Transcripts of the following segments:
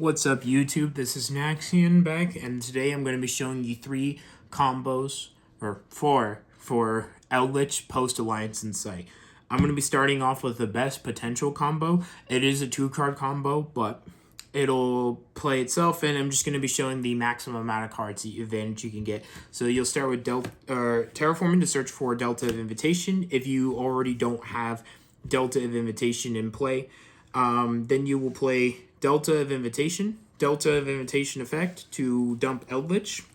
What's up, YouTube? This is Naxxion back, and today I'm going to be showing you 3 combos, or 4, for Eldlich post-Alliance Insight. I'm going to be starting off with the best potential combo. It is a 2-card combo, but it'll play itself, and I'm just going to be showing the maximum amount of cards, the advantage you can get. So you'll start with Terraforming to search for Delta of Invitation. If you already don't have Delta of Invitation in play, then you will play Delta of Invitation effect to dump Eldlich.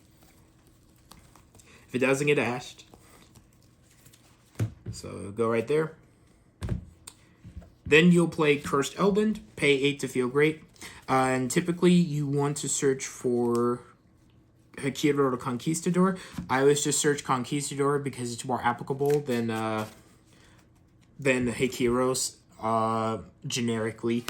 If it doesn't get ashed. So go right there. Then you'll play Cursed Eldland, pay 8 to feel great. And typically you want to search for Hekiro to Conquistador. I always just search Conquistador because it's more applicable than Hekiro's generically.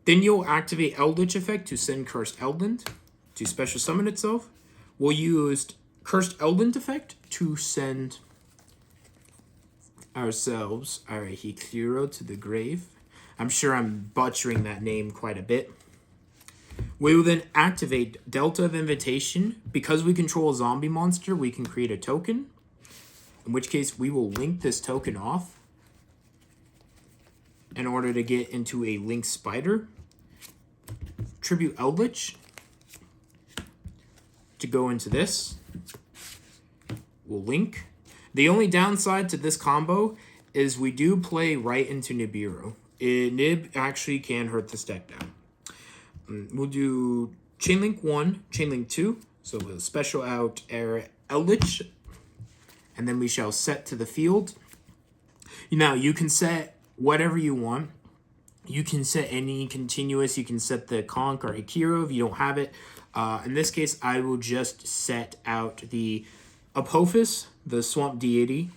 Then you'll activate Eldlich effect to send Cursed Eldland to special summon itself. We'll use Cursed Eldland effect to send ourselves our Hekiro to the grave. I'm sure I'm butchering that name quite a bit. We will then activate Delta of Invitation. Because we control a zombie monster, we can create a token. In which case, we will link this token off in order to get into a link spider. Tribute Eldlich to go into this. We'll link. The only downside to this combo is we do play right into Nibiru. Nib actually can hurt this deck down. We'll do Chainlink 1, Chainlink 2. So we'll special out Eldlich. And then we shall set to the field. Now, you can set whatever you want. You can set any continuous. You can set the Conch or Hekiro if you don't have it. In this case, I will just set out the Apophis, the Swamp Deity.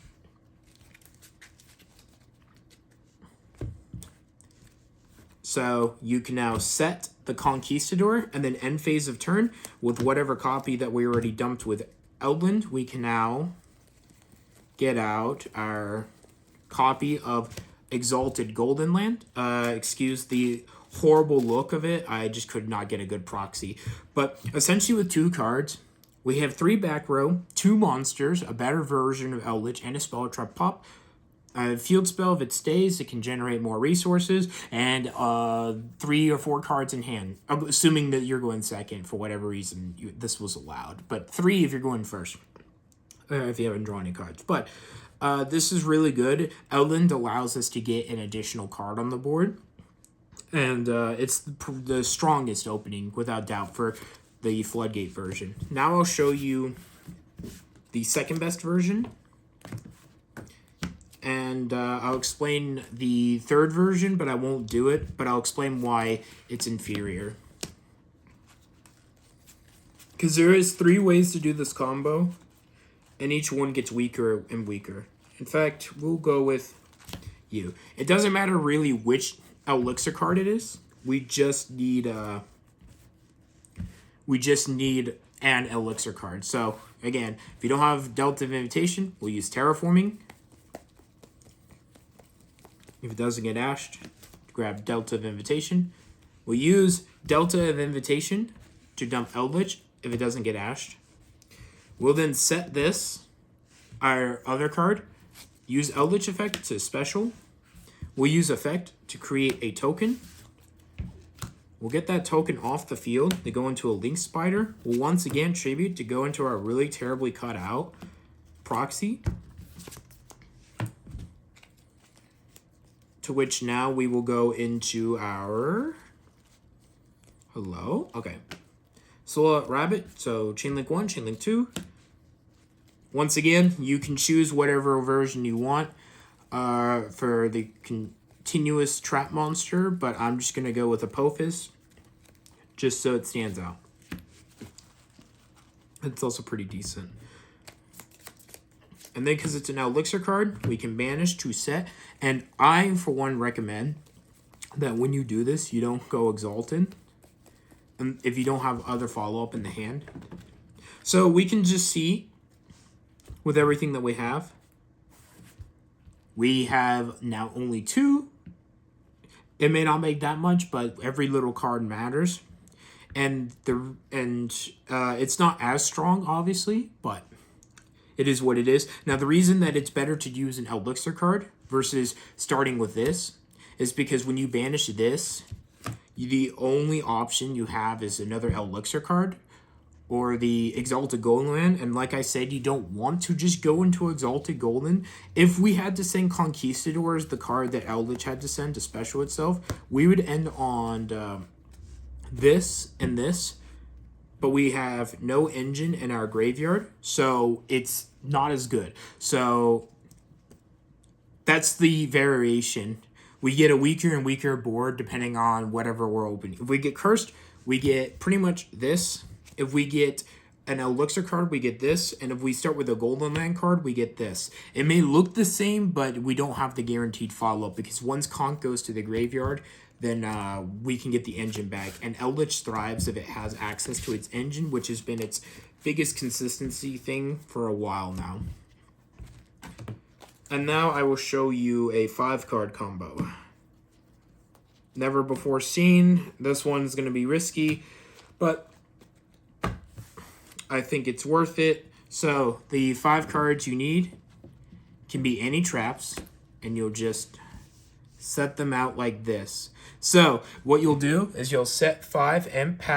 So you can now set the Conquistador and then end phase of turn with whatever copy that we already dumped with Eldland. We can now get out our copy of Exalted Golden Land. Excuse the horrible look of it. I just could not get a good proxy. But essentially with 2 cards, we have 3 back row, 2 monsters, a better version of Eldlich, and a spell trap pop. Field spell, if it stays, it can generate more resources, and 3 or 4 cards in hand. Assuming that you're going second for whatever reason this was allowed. But 3 if you're going first, if you haven't drawn any cards. But this is really good. Eldland allows us to get an additional card on the board. And it's the strongest opening, without doubt, for the Floodgate version. Now I'll show you the second best version. And I'll explain the third version, but I won't do it. But I'll explain why it's inferior. Because there is 3 ways to do this combo. And each one gets weaker and weaker. In fact, we'll go with you. It doesn't matter really which Elixir card it is. We just need an Elixir card. So, again, if you don't have Delta of Invitation, we'll use Terraforming. If it doesn't get ashed, grab Delta of Invitation. We'll use Delta of Invitation to dump Eldlich if it doesn't get ashed. We'll then set this, our other card, use Eldlich effect to special. We'll use effect to create a token. We'll get that token off the field to go into a link spider. We'll once again tribute to go into our really terribly cut out proxy. To which now we will go into our... Hello? Okay. Solar Rabbit, so Chainlink 1, Chainlink 2. Once again, you can choose whatever version you want for the continuous trap monster, but I'm just going to go with Apophis, just so it stands out. It's also pretty decent. And then because it's an Elixir card, we can banish to set. And I, for one, recommend that when you do this, you don't go Exalted. And if you don't have other follow-up in the hand. So we can just see, with everything that we have now only 2. It may not make that much, but every little card matters. and it's not as strong, obviously, but it is what it is. Now, the reason that it's better to use an Elixir card versus starting with this is because when you banish this, the only option you have is another Elixir card or the Exalted Golden Land. And like I said, you don't want to just go into Exalted Golden. If we had to send Conquistador as the card that Eldlich had to send to special itself, we would end on this and this. But we have no engine in our graveyard, so it's not as good. So that's the variation. We get a weaker and weaker board depending on whatever we're opening. If we get cursed, we get pretty much this. If we get an Elixir card, we get this. And if we start with a Golden Land card, we get this. It may look the same, but we don't have the guaranteed follow-up because once Conch goes to the graveyard, then we can get the engine back. And Eldlich thrives if it has access to its engine, which has been its biggest consistency thing for a while now. And now I will show you a 5-card combo. Never before seen. This one's going to be risky, but I think it's worth it. So the 5 cards you need can be any traps, and you'll just set them out like this. So what you'll do is you'll set 5 and pass.